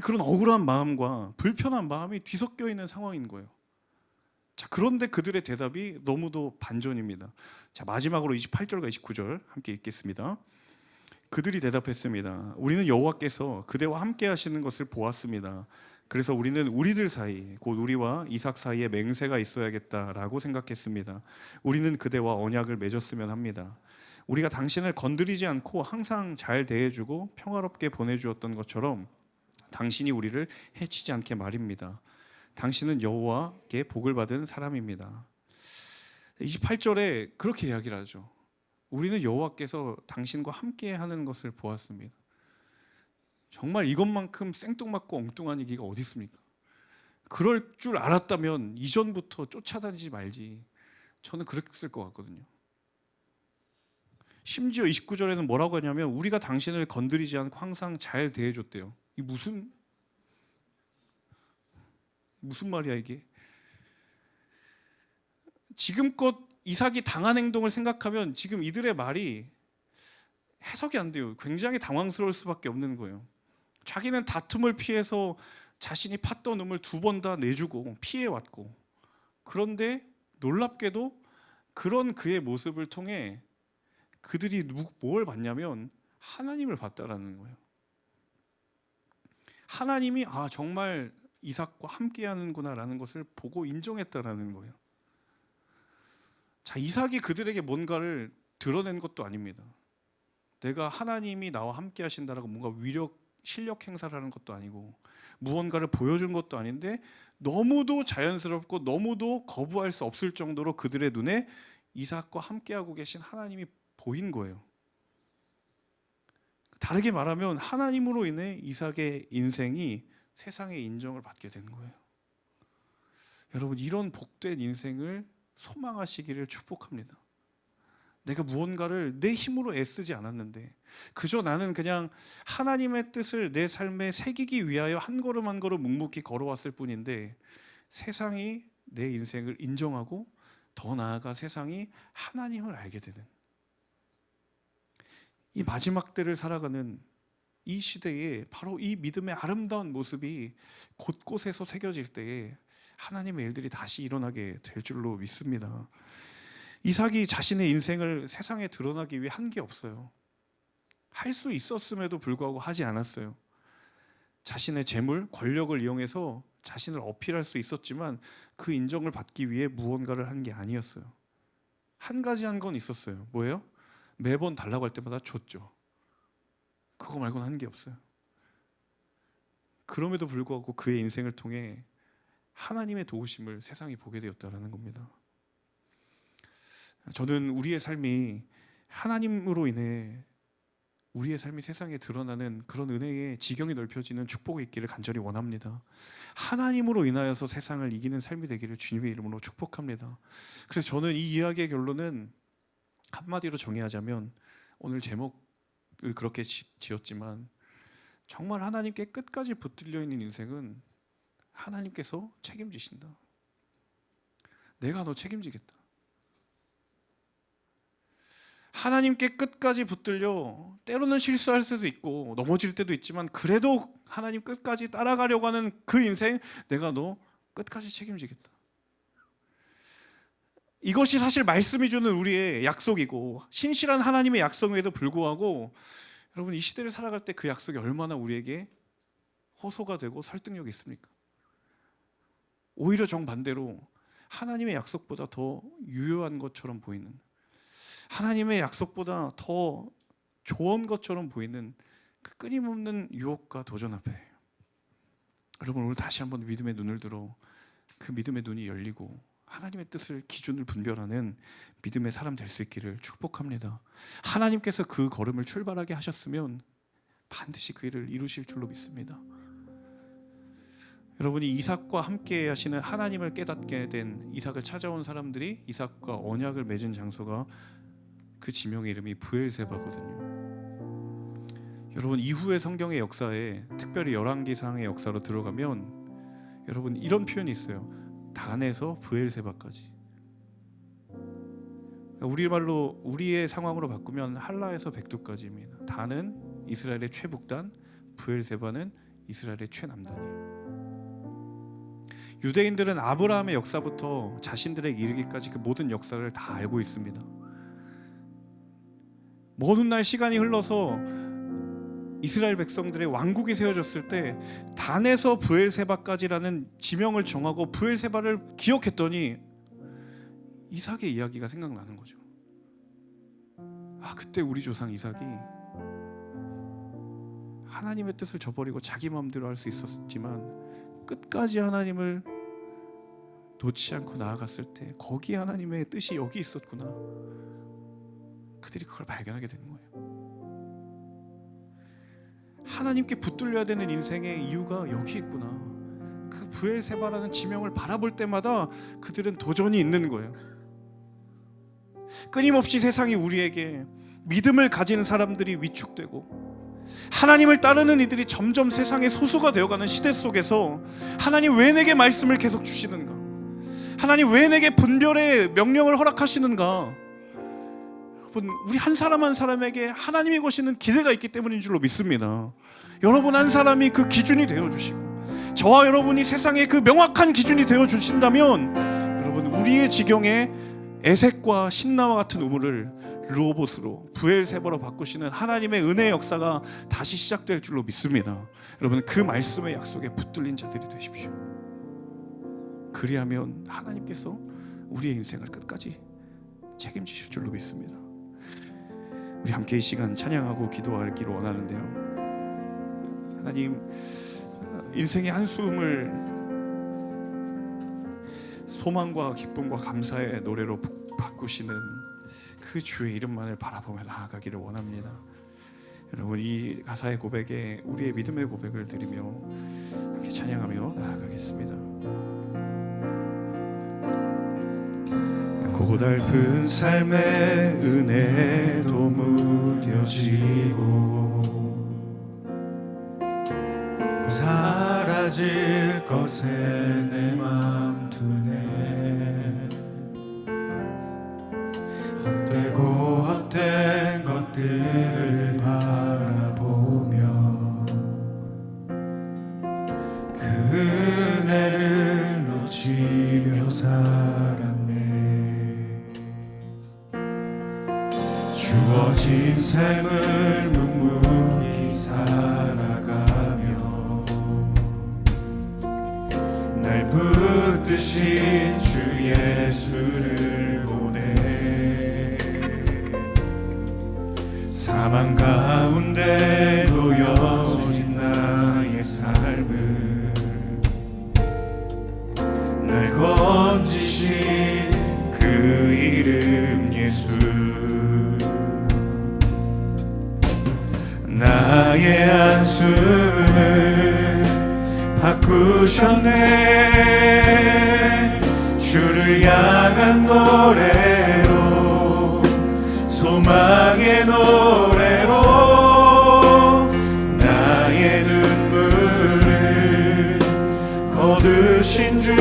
[SPEAKER 1] 그런 억울한 마음과 불편한 마음이 뒤섞여 있는 상황인 거예요. 자, 그런데 그들의 대답이 너무도 반전입니다. 자, 마지막으로 28절과 29절 함께 읽겠습니다. 그들이 대답했습니다. 우리는 여호와께서 그대와 함께 하시는 것을 보았습니다. 그래서 우리는 우리들 사이, 곧 우리와 이삭 사이에 맹세가 있어야겠다라고 생각했습니다. 우리는 그대와 언약을 맺었으면 합니다. 우리가 당신을 건드리지 않고 항상 잘 대해주고 평화롭게 보내주었던 것처럼 당신이 우리를 해치지 않게 말입니다. 당신은 여호와께 복을 받은 사람입니다. 28절에 그렇게 이야기를 하죠. 우리는 여호와께서 당신과 함께 하는 것을 보았습니다. 정말 이것만큼 생뚱맞고 엉뚱한 얘기가 어디 있습니까? 그럴 줄 알았다면 이전부터 쫓아다니지 말지. 저는 그랬을 것 같거든요. 심지어 29절에는 뭐라고 하냐면 우리가 당신을 건드리지 않고 항상 잘 대해줬대요. 이 무슨 말이야 이게? 지금껏 이삭이 당한 행동을 생각하면 지금 이들의 말이 해석이 안 돼요. 굉장히 당황스러울 수밖에 없는 거예요. 자기는 다툼을 피해서 자신이 팠던 음을 2번 다 내주고 피해왔고, 그런데 놀랍게도 그런 그의 모습을 통해 그들이 뭘 봤냐면 하나님을 봤다라는 거예요. 하나님이 정말 이삭과 함께하는구나라는 것을 보고 인정했다라는 거예요. 자, 이삭이 그들에게 뭔가를 드러낸 것도 아닙니다. 내가 하나님이 나와 함께 하신다라고 뭔가 실력 행사를 하는 것도 아니고 무언가를 보여준 것도 아닌데, 너무도 자연스럽고 너무도 거부할 수 없을 정도로 그들의 눈에 이삭과 함께하고 계신 하나님이 보인 거예요. 다르게 말하면 하나님으로 인해 이삭의 인생이 세상의 인정을 받게 된 거예요. 여러분, 이런 복된 인생을 소망하시기를 축복합니다. 내가 무언가를 내 힘으로 애쓰지 않았는데 그저 나는 그냥 하나님의 뜻을 내 삶에 새기기 위하여 한 걸음 한 걸음 묵묵히 걸어왔을 뿐인데, 세상이 내 인생을 인정하고 더 나아가 세상이 하나님을 알게 되는 이 마지막 때를 살아가는 이 시대에 바로 이 믿음의 아름다운 모습이 곳곳에서 새겨질 때에 하나님의 일들이 다시 일어나게 될 줄로 믿습니다. 이삭이 자신의 인생을 세상에 드러나기 위해 한 게 없어요. 할 수 있었음에도 불구하고 하지 않았어요. 자신의 재물, 권력을 이용해서 자신을 어필할 수 있었지만 그 인정을 받기 위해 무언가를 한 게 아니었어요. 한 가지 한 건 있었어요. 뭐예요? 매번 달라고 할 때마다 줬죠. 그거 말고는 한 게 없어요. 그럼에도 불구하고 그의 인생을 통해 하나님의 도우심을 세상이 보게 되었다는 겁니다. 저는 우리의 삶이 하나님으로 인해 우리의 삶이 세상에 드러나는 그런 은혜의 지경이 넓혀지는 축복이 있기를 간절히 원합니다. 하나님으로 인하여서 세상을 이기는 삶이 되기를 주님의 이름으로 축복합니다. 그래서 저는 이 이야기의 결론은 한마디로 정의하자면, 오늘 제목을 그렇게 지었지만 정말 하나님께 끝까지 붙들려 있는 인생은 하나님께서 책임지신다. 내가 너 책임지겠다. 하나님께 끝까지 붙들려 때로는 실수할 수도 있고 넘어질 때도 있지만 그래도 하나님 끝까지 따라가려고 하는 그 인생, 내가 너 끝까지 책임지겠다. 이것이 사실 말씀이 주는 우리의 약속이고 신실한 하나님의 약속에도 불구하고, 여러분, 이 시대를 살아갈 때 그 약속이 얼마나 우리에게 호소가 되고 설득력이 있습니까? 오히려 정반대로 하나님의 약속보다 더 유효한 것처럼 보이는, 하나님의 약속보다 더 좋은 것처럼 보이는 그 끊임없는 유혹과 도전 앞에, 여러분, 오늘 다시 한번 믿음의 눈을 들어 그 믿음의 눈이 열리고 하나님의 뜻을, 기준을 분별하는 믿음의 사람 될 수 있기를 축복합니다. 하나님께서 그 걸음을 출발하게 하셨으면 반드시 그 일을 이루실 줄로 믿습니다. 여러분이 이삭과 함께 하시는 하나님을 깨닫게 된 이삭을 찾아온 사람들이 이삭과 언약을 맺은 장소가, 그 지명의 이름이 브엘세바거든요. 여러분, 이후의 성경의 역사에, 특별히 열왕기상의 역사로 들어가면 여러분 이런 표현이 있어요. 단에서 브엘세바까지. 우리말로, 우리의 상황으로 바꾸면 할라에서 백두까지입니다. 단은 이스라엘의 최북단, 브엘세바는 이스라엘의 최남단이에요. 유대인들은 아브라함의 역사부터 자신들에게 이르기까지 그 모든 역사를 다 알고 있습니다. 먼 훗날 시간이 흘러서 이스라엘 백성들의 왕국이 세워졌을 때 단에서 브엘세바까지라는 지명을 정하고 브엘세바를 기억했더니 이삭의 이야기가 생각나는 거죠. 그때 우리 조상 이삭이 하나님의 뜻을 저버리고 자기 마음대로 할 수 있었지만 끝까지 하나님을 놓지 않고 나아갔을 때 거기 하나님의 뜻이 여기 있었구나. 그들이 그걸 발견하게 되는 거예요. 하나님께 붙들려야 되는 인생의 이유가 여기 있구나. 그 브엘세바라는 지명을 바라볼 때마다 그들은 도전이 있는 거예요. 끊임없이 세상이 우리에게 믿음을 가진 사람들이 위축되고 하나님을 따르는 이들이 점점 세상의 소수가 되어가는 시대 속에서 하나님 왜 내게 말씀을 계속 주시는가? 하나님 왜 내게 분별의 명령을 허락하시는가? 여러분, 우리 한 사람 한 사람에게 하나님이 거시는 기대가 있기 때문인 줄로 믿습니다. 여러분 한 사람이 그 기준이 되어주시고, 저와 여러분이 세상의 그 명확한 기준이 되어주신다면, 여러분 우리의 지경에 에색과 신나와 같은 우물을 로봇으로, 브엘세바로 바꾸시는 하나님의 은혜의 역사가 다시 시작될 줄로 믿습니다. 여러분 그 말씀의 약속에 붙들린 자들이 되십시오. 그리하면 하나님께서 우리의 인생을 끝까지 책임지실 줄로 믿습니다. 우리 함께 이 시간 찬양하고 기도하기를 원하는데요, 하나님, 인생의 한숨을 소망과 기쁨과 감사의 노래로 바꾸시는 그 주의 이름만을 바라보며 나아가기를 원합니다. 여러분 이 가사의 고백에 우리의 믿음의 고백을 드리며 함께 찬양하며 나아가겠습니다. 고달픈 삶의 은혜도 무뎌지고
[SPEAKER 2] 사라질 것에 내 맘 두네. 헛되고 헛된 것들을 바라보며 그 은혜를 놓치며 살았네. 주어진 삶을 묵묵히 살아가며 날 붙드신 주 예수를 보내. 사망 가운데 놓여진 나의 삶을 날 건지신 그 이름 예수. 나의 한숨을 바꾸셨네. 주를 향한 노래로, 소망의 노래로 나의 눈물을 거두신 주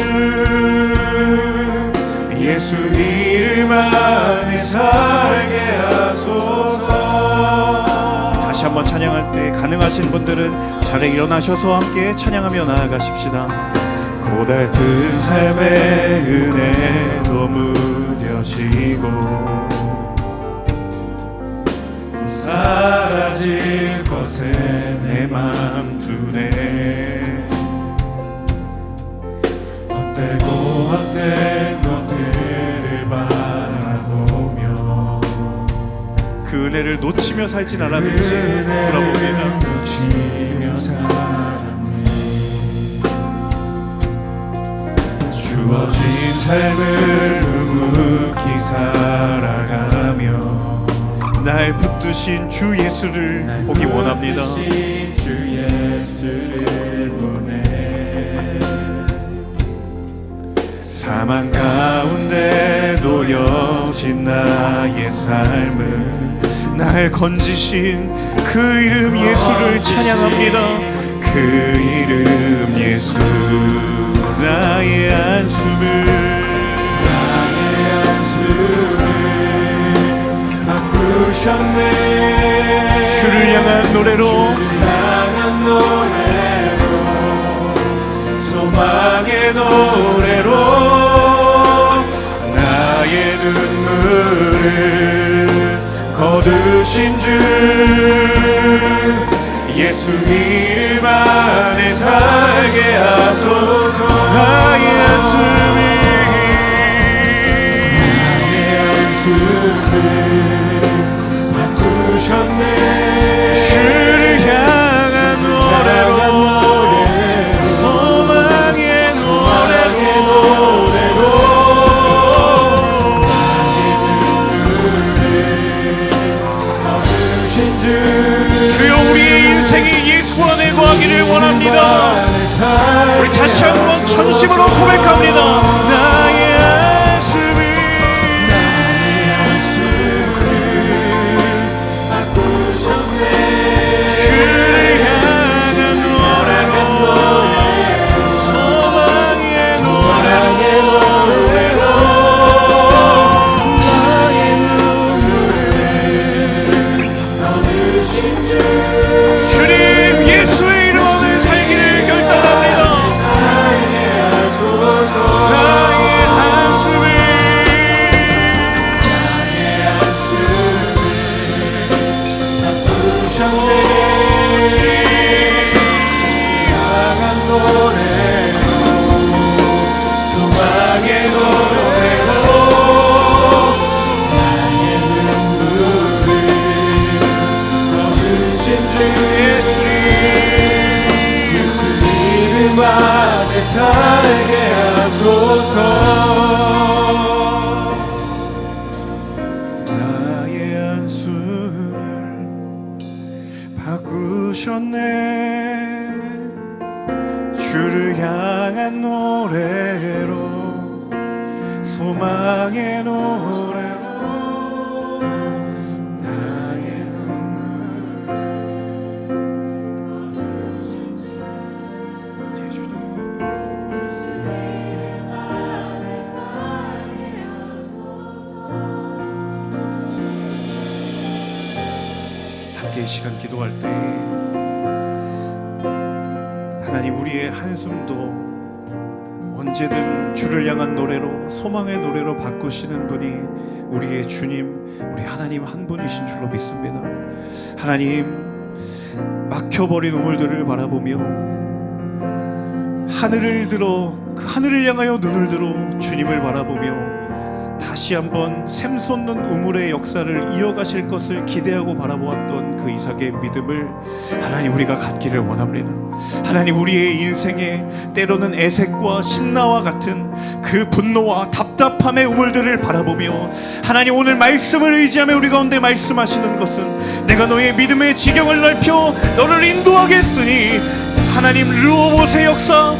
[SPEAKER 2] 예수 이름 안에 살게 하소서.
[SPEAKER 1] 다시 한번 찬양할 때 가능하신 분들은 자리에 일어나셔서 함께 찬양하며 나아가십시다. 고달픈 삶의 은혜도 무뎌지고
[SPEAKER 2] 사라질 것에 내 맘 두네. 헛되고 헛된 것들을 바라보며
[SPEAKER 1] 그 은혜를 놓치며 살진 않았는지 돌아봅니다.
[SPEAKER 2] 놓치며 살았네. 주어진 삶을 묵묵히 살아가며
[SPEAKER 1] 날 붙드신 주 예수를 보기 원합니다.
[SPEAKER 2] 주 예수를 보내. 사망 가운데 놓여진 나의 삶을
[SPEAKER 1] 날 건지신 그 이름 예수를 찬양합니다.
[SPEAKER 2] 그 이름 예수.
[SPEAKER 1] 나의 한숨을
[SPEAKER 2] 바꾸셨네.
[SPEAKER 1] 주를 향한 노래로,
[SPEAKER 2] 소망의 노래로 나의 눈물을 거두신 주 예수 이름 안에 살게 하소서.
[SPEAKER 1] 나의
[SPEAKER 2] 한숨을 바꾸셨네.
[SPEAKER 1] 주를 향한 노래로, 소망의 노래로 주여 우리의 인생이 예수 안에 거하기를 원합니다. 우리 다시 한번 전심으로 고백합니다. 나의 한숨을 주를 향한 노래로, 소망의 노래로 나의 눈물을 소망의 노래로 나의 눈물 예수님 함께 이 시간 기도할 때 하나님 우리의 한숨도 언제든 주를 향한 노래로 소망의 노래로 바꾸시는 분이 우리의 주님 우리 하나님 한 분이신 줄로 믿습니다. 하나님 막혀버린 우물들을 바라보며 하늘을 들어 그 하늘을 향하여 눈을 들어 주님을 바라보며 다시 한번 샘솟는 우물의 역사를 이어가실 것을 기대하고 바라보았던 그 이삭의 믿음을 하나님 우리가 갖기를 원합니다. 하나님 우리의 인생에 때로는 애색과 신나와 같은 그 분노와 답답함의 우물들을 바라보며 하나님 오늘 말씀을 의지하며 우리 가운데 말씀하시는 것은 내가 너의 믿음의 지경을 넓혀 너를 인도하겠으니 하나님 르호봇의 역사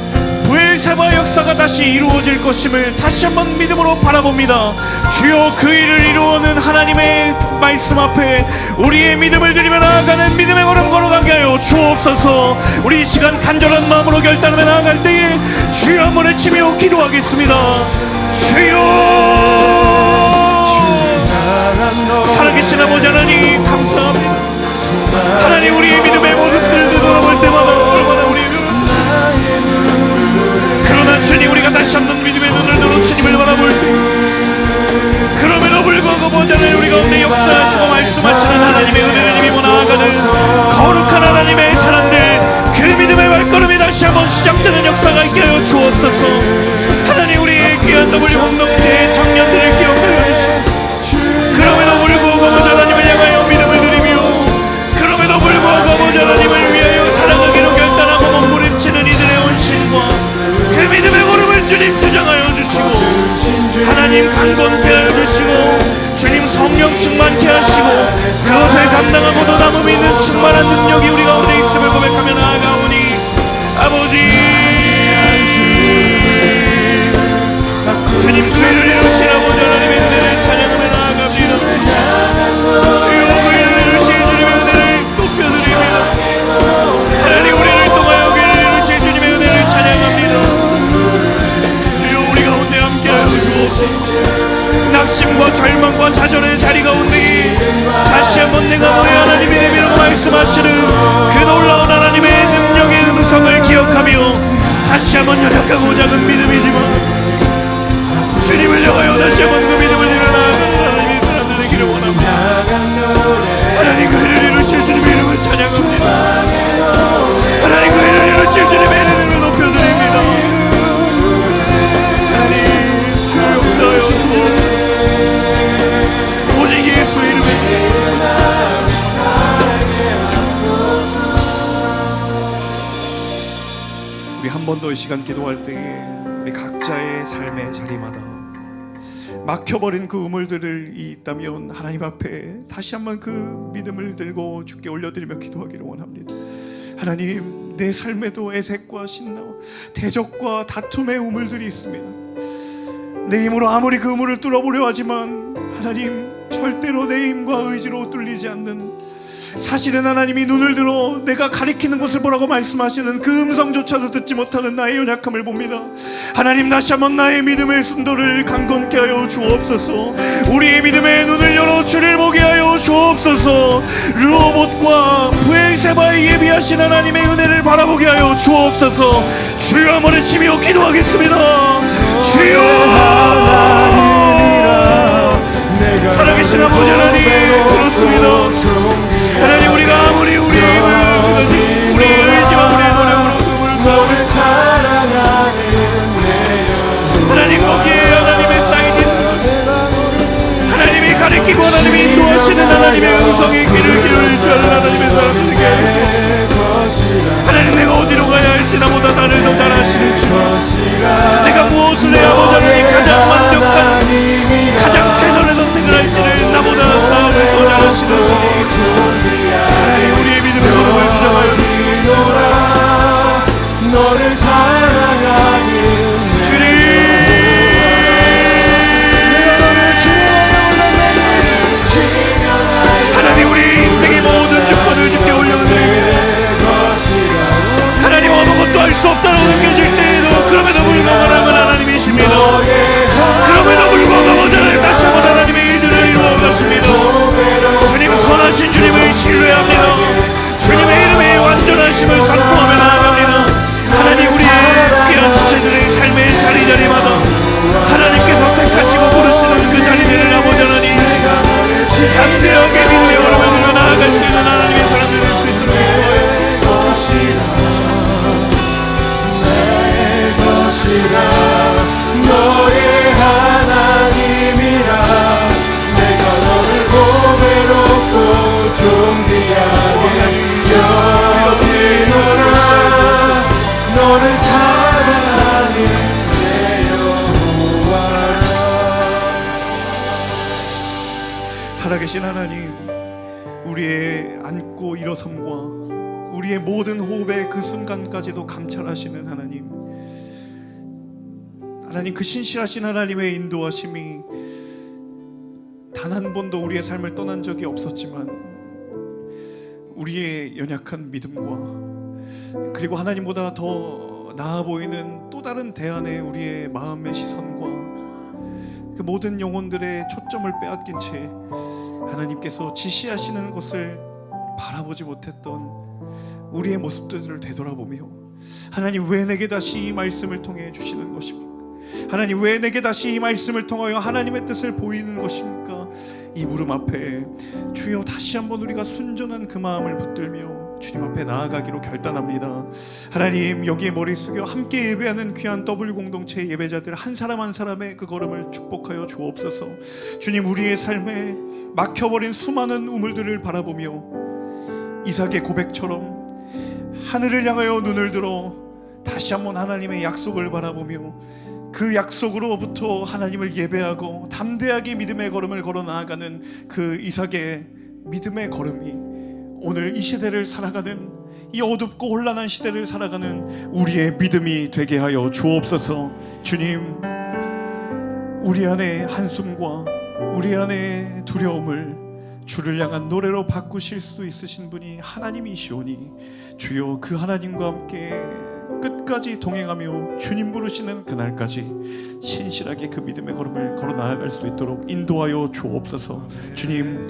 [SPEAKER 1] 브엘세바 역사가 다시 이루어질 것임을 다시 한번 믿음으로 바라봅니다. 주여 그 일을 이루어는 하나님의 말씀 앞에 우리의 믿음을 드리며 나아가는 믿음의 걸음 걸어가게 하여 주옵소서. 우리 이 시간 간절한 마음으로 결단하며 나아갈 때에 주여 한번 외치며 기도하겠습니다. 주여 살아계신 아버지 하나님 감사합니다. 하나님 우리의 믿음의 모습들을 되돌아볼 때마다 얼마나 우리의 그러나 주님 우리가 다시 한번 믿음의 눈을 들어 주님을 바라볼 때 그럼에도 불구하고 보자는 우리 가운데 역사하시고 말씀하시는 하나님의 은혜를 힘입어 나아가는 거룩한 하나님의 사람들 그 믿음의 발걸음이 다시 한번 시작되는 역사가 있게 하여 주옵소서. 하나님 우리의 귀한 W 공동체의 청년들을 기억하여 주시고 그럼에도 불구하고 보자 하나님을 향하여 믿음을 드리며 그럼에도 불구하고 보자 하나님을 위하여 살아가기로 결단하고 몸부림치는 이들의 헌신과 그 믿음의 걸음을 주님 주장하여 주시고 하나님 강건케 하여 주시고 주님 성령 충만케 하시고 그것을 감당하고도 남음이 있는 충만한 능력이 우리 가운데 있음을 고백하며 나아가오니 아버지 주님 죄를 이루신 아버지 하나님의 은혜를 찬양하며 나아갑니다. 주여 그 일을 이루신 주님의 은혜를 높여드립니다. 하나님 우리를 통하여 그 일을 이루신 주님의 은혜를 찬양합니다. 낙심과 절망과 좌절의 자리 가운데 다시 한번 내가 너의 하나님이 되리라고 말씀하시는 그 놀라운 하나님의 능력의 음성을 기억하며 다시 한번 연약하고 작은 믿음이지만 주님을 향하여 다시 한번 그 믿음을 일어나가는 하나님의 사람들 되기를 원합니다. 하나님 그 일을 이루실 주님의 이름을 찬양합니다. 하나님 그 일을 이루실 주님의 이름을 높여드립니다. 오직 예수 이름에 우리 한 번 더 이 시간 기도할 때에 우리 각자의 삶의 자리마다 막혀버린 그 우물들을 있다면 하나님 앞에 다시 한번 그 믿음을 들고 주께 올려드리며 기도하기를 원합니다. 하나님 내 삶에도 애색과 신나와 대적과 다툼의 우물들이 있습니다. 내 힘으로 아무리 그 우물을 뚫어보려 하지만 하나님 절대로 내 힘과 의지로 뚫리지 않는 사실은 하나님이 눈을 들어 내가 가리키는 것을 보라고 말씀하시는 그 음성조차도 듣지 못하는 나의 연약함을 봅니다. 하나님 다시 한번 나의 믿음의 순도를 강건케 하여 주옵소서. 우리의 믿음의 눈을 열어 주를 보게 하여 주옵소서. 르호봇과 브엘세바에 예비하신 하나님의 은혜를 바라보게 하여 주옵소서. 주여 한번 외치며 기도하겠습니다. 주여 살아계신 아버지 하나님 그렇습니다. 하나님 우리가 아무리 우리의 힘을 가진 우리의 의지와 우리의 노력으로 그물 하나님 거기에 하나님의 사인인 하나님이 가리키고 하나님이 인도하시는 하나님의 음성에 귀를 기울일 줄 아는 하나님의 사람들에게 하나님 내가 어디로 가야 할지 나보다 나를 더 잘 아시는 주 내가 무엇을 해야 아버지 하나님 가장 만족자 살아계신 하나님, 우리의 앉고 일어섬과 우리의 모든 호흡의 그 순간까지도 감찰하시는 하나님, 하나님 그 신실하신 하나님의 인도하심이 단 한 번도 우리의 삶을 떠난 적이 없었지만 우리의 연약한 믿음과 그리고 하나님보다 더 나아 보이는 또 다른 대안의 우리의 마음의 시선과 그 모든 영혼들의 초점을 빼앗긴 채 하나님께서 지시하시는 것을 바라보지 못했던 우리의 모습들을 되돌아보며 하나님, 왜 내게 다시 이 말씀을 통해 주시는 것입니까? 하나님, 왜 내게 다시 이 말씀을 통하여 하나님의 뜻을 보이는 것입니까? 이 물음 앞에 주여 다시 한번 우리가 순전한 그 마음을 붙들며 주님 앞에 나아가기로 결단합니다. 하나님, 여기에 머리 숙여 함께 예배하는 귀한 더블 공동체 예배자들 한 사람 한 사람의 그 걸음을 축복하여 주옵소서. 주님, 우리의 삶에 막혀버린 수많은 우물들을 바라보며 이삭의 고백처럼 하늘을 향하여 눈을 들어 다시 한번 하나님의 약속을 바라보며 그 약속으로부터 하나님을 예배하고 담대하게 믿음의 걸음을 걸어 나아가는 그 이삭의 믿음의 걸음이 오늘 이 시대를 살아가는, 이 어둡고 혼란한 시대를 살아가는 우리의 믿음이 되게 하여 주옵소서. 주님, 우리 안에 한숨과 우리 안에 두려움을 주를 향한 노래로 바꾸실 수 있으신 분이 하나님이시오니 주여 그 하나님과 함께 끝까지 동행하며 주님 부르시는 그날까지 신실하게 그 믿음의 걸음을 걸어 나아갈 수 있도록 인도하여 주옵소서. 주님,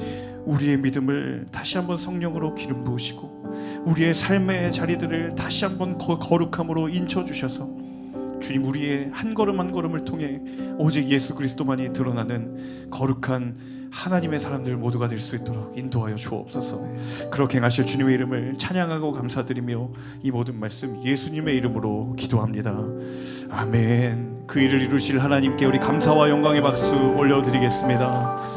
[SPEAKER 1] 우리의 믿음을 다시 한번 성령으로 기름 부으시고 우리의 삶의 자리들을 다시 한번 거룩함으로 인쳐주셔서 주님, 우리의 한 걸음 한 걸음을 통해 오직 예수 그리스도만이 드러나는 거룩한 하나님의 사람들 모두가 될 수 있도록 인도하여 주옵소서. 그렇게 행하실 주님의 이름을 찬양하고 감사드리며 이 모든 말씀 예수님의 이름으로 기도합니다. 아멘. 그 일을 이루실 하나님께 우리 감사와 영광의 박수 올려드리겠습니다.